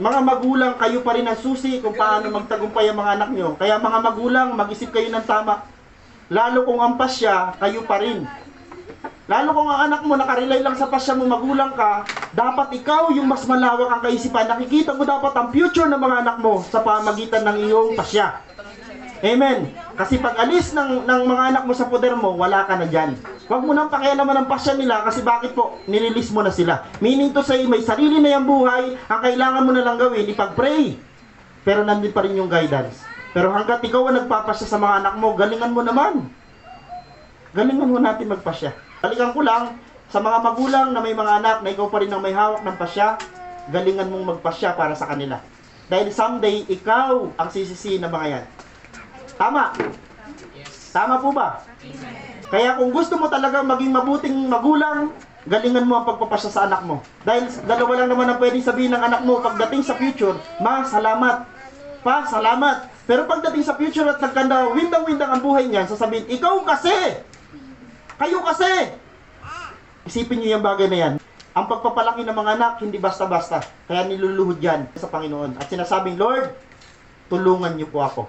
Mga magulang, kayo pa rin ang susi kung paano magtagumpay ang mga anak nyo. Kaya mga magulang, mag-isip kayo ng tama. Lalo kung ang pasya, kayo pa rin. Lalo kung ang anak mo nakarelay lang sa pasya mo, magulang ka, dapat ikaw yung mas malawak ang kaisipan. Nakikita mo dapat ang future ng mga anak mo sa pamagitan ng iyong pasya. Amen. Kasi pag alis ng mga anak mo sa poder mo, wala ka na dyan. Huwag mo nang pakialaman ng pasya nila kasi bakit po, nirelease mo na sila. Meaning to say, may sarili na yung buhay, ang kailangan mo na lang gawin, ipag-pray. Pero nandun pa rin yung guidance. Pero hanggat ikaw ang nagpapasya sa mga anak mo, galingan mo naman. Galingan mo natin magpasya. Balikan ko lang, sa mga magulang na may mga anak na ikaw pa rin ang may hawak ng pasya, galingan mong magpasya para sa kanila. Dahil someday, ikaw ang sisisi ng mga yan. Tama? Tama po ba? Kaya kung gusto mo talaga maging mabuting magulang, galingan mo ang pagpapasya sa anak mo. Dahil dalawa lang naman ang pwedeng sabihin ng anak mo pagdating sa future, ma, salamat. Pa, salamat. Pero pagdating sa future at nagkanda, windang-windang ang buhay niyan, sasabihin, ikaw kasi! Kayo kasi! Isipin niyo yung bagay na yan. Ang pagpapalaki ng mga anak, hindi basta-basta. Kaya niluluhod yan sa Panginoon. At sinasabing, Lord, tulungan niyo po ako.